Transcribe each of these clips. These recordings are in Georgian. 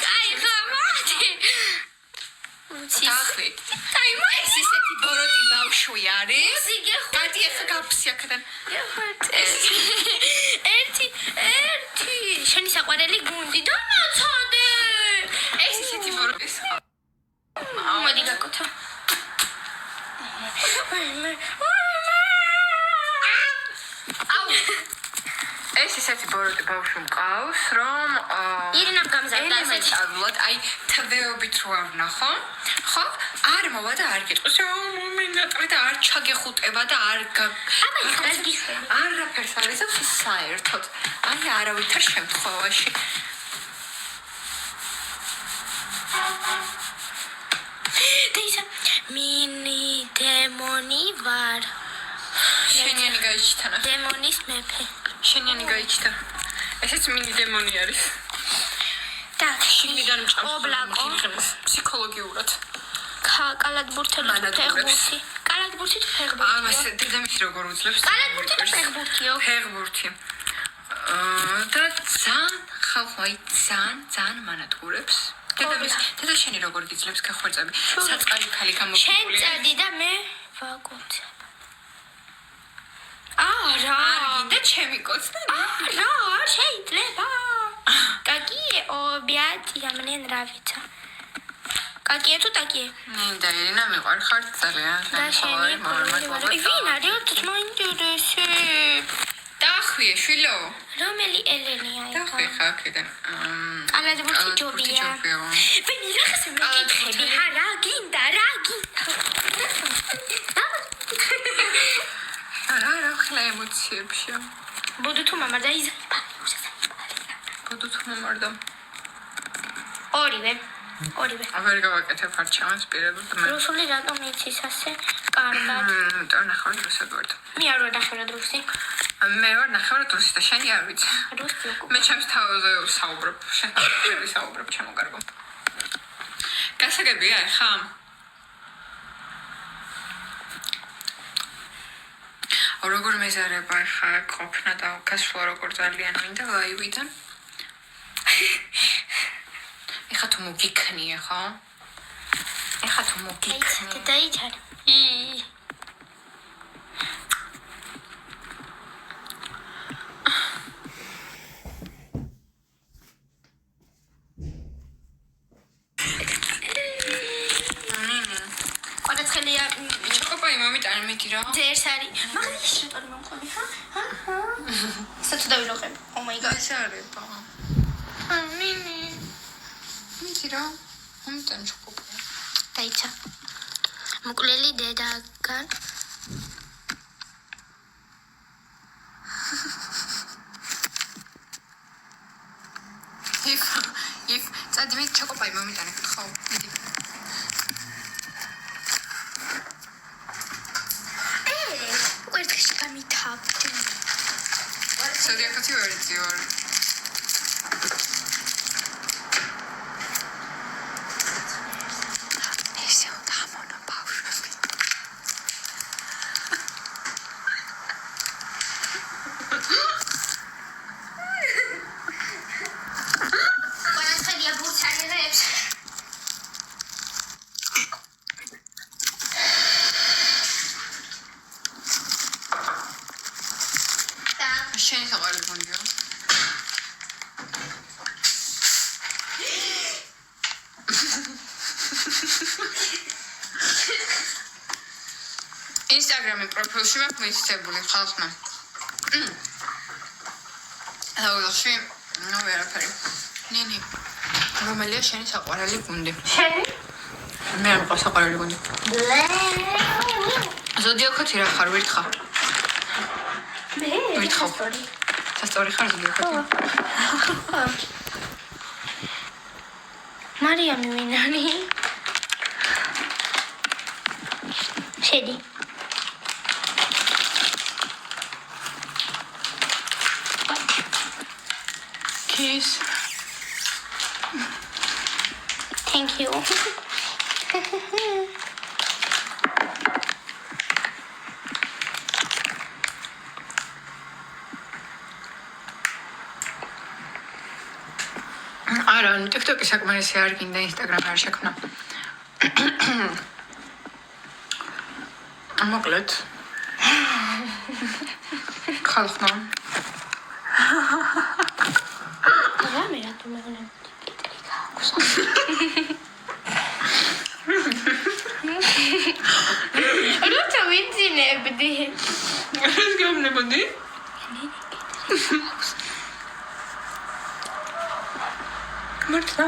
კაი ხამათი. დახი. კაი მაი. ეს ისეთი ბოროტი ბავშვი არის. სიგე ხო. გადი ახლა გავფსი აქედან. ერთი. შენი საყვარელი გუნდი და მოცოდე. ეს ისეთი ბოროტი. მოდი გაკოთა. აუ. ეს ისეთი ბოროტი ბავშვი მყავს, რომ ირინამ გამზარდა ასეთი. აი თვეობით რო არ ვნახო, ხო? არ მოვა და არ გიტყვის, მინატრე და არ ჩაგეხუტება და არ აბა ის რა გიშვენ? არაფერს არ იზავს საერთოდ. აი არავითარ შემთხვევაში. დეისა მინი დემონი ვარ. შენიანი გაიჩიტანა. დემონის მეფე. შენიანი გაიჩიტა. ესეც მინი დემონი არის. так, შიგნიდან მჭამს. ობლაკო. ფსიქოლოგიურად. კალათბურთელი ფეხბურთი. კალათბურთი თუ ფეხბურთი? ამას დედამისი როგორ უძლებს? კალათბურთი თუ ფეხბურთიო? ფეხბურთი. და ძალიან ხალხი ძალიან მანატყურებს. დედა შენი როგორ გიძლებს გეხვეწები? საწყალი ქალი გამოფებული. შენ წადი და მე ვაკოცებ. არა. და ჩემი კოცნა? არა, შეიძლება. Какие объятия мне нравятся? Какие тут такие? ნინდა ირინა მიყვარხარ ძალიან. და შენი მამალი. ვინ არის? ოთს მოინტერესებს. დახვიე შვილო. რომელი ელენია იქ? დახვიე ხა აქედან. კალათბურთი ჯობია. ვინ რახს მეკითხები? რა გინდა? არა ხლა ემოციებში. ბუდუ თუ მამარდა ის. ბუდუ თუ მამარდა. ორივე. აღარ გავაკეთებ არჩევანს პირადად მე. რუსული რატომ იცის ასე კარგად? და ნახავთ რუსად ვარ. მე არ ვარ ნახევრად რუსი. მე ვარ ნახევრად რუსი და შენი არ ვიცი. რუსი უკუ. მე ჩემს თავზე საუბრობ, შენ თავზე საუბრობ ჩემოგარგო. გასაგებია ხა? როგორ მეზარება ხა ყოფნა და გასვლა როგორ ძალიან მინდა ლაივიდან. ეხა თუ მოგიქნიე ხო? ეხა თუ მოგიქნიე. დაიჩარე. ყოდაცხელია ჩოკოპაი მომიტანი მიდი რა. ძერს არის. მაგრამ ის რატომ მომყოლი ხა? საერთოდ დავიროყებ. Oh my god. ეს არება. ნინი. მიდი რა. მომიტანი ჩოკოპაი. დაიცა. მუკლელი დედაგან. იქ წადი მე ჩოკოპაი მომიტანი ხო? მიდი. ვერთხში გამითავდი. სადიაკაცი ვერიცი ვარ. ესე უნდა ამონა ბავშვები. ყოდაცხელია ბურცალებს. შენი საყვარელი გონია. ინსტაგრამი პროფილში მაქვს მითითებული ხალხმა. აუში, ნუ ვერაფერი. ნინი, რომელია შენი საყვარელი გუნდი? შენი? მე არ მყავს საყვარელი გუნდი. ზოდიაქოთი რა ხარ ვირთხა? მე ვირთხო. სასწორი ხარ ზოდიაქოთი? მარიამი ვინანი? შედი. Kiss. Thank you. არა, TikTok-ი საკმარისი არ გინდა, Instagram-ი არ შექმნა. მოკლედ. ხალხმა. რამე რატომ მეღონე? როცა ვიცინებდი. ეს გამნებოდი? მართლა?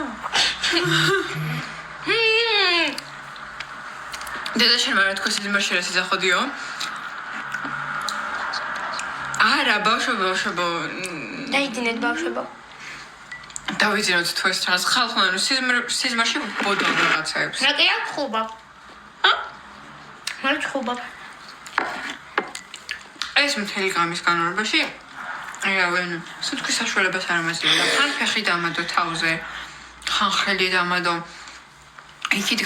დედა შენ მარა თქო სიზმარში რა სიზახოდიო? არა, ბავშვო. დაიძინეთ ბავშვებო. დავიძინოთ თუ ეს ჩანს ხალხმა ნუ სიზმარში ბოდონ რაღაცებს. რა კი აქვს ხუბა? მარც ხუბა. ეს მთელი გამის განმავლობაში არავინ სუთქვის საშუალებას არ მაძლევდა. ხან ფეხი დამადო თავზე, ხან ხელი დამადო. იქით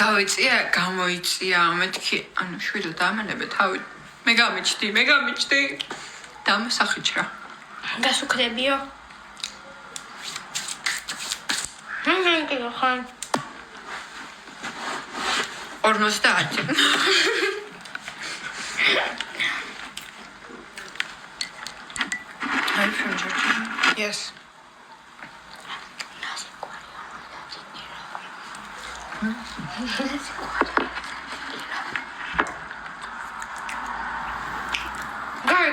გამოიწია, მეთქი, ანუ შვიდო დამანებე თავი. მე გამიჩდი. დამასახიჩრა. გასუქდებიო. კი ხან. 50. I'm from Georgia. Yes.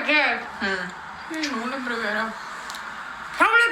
Good. Чому не привіра? How many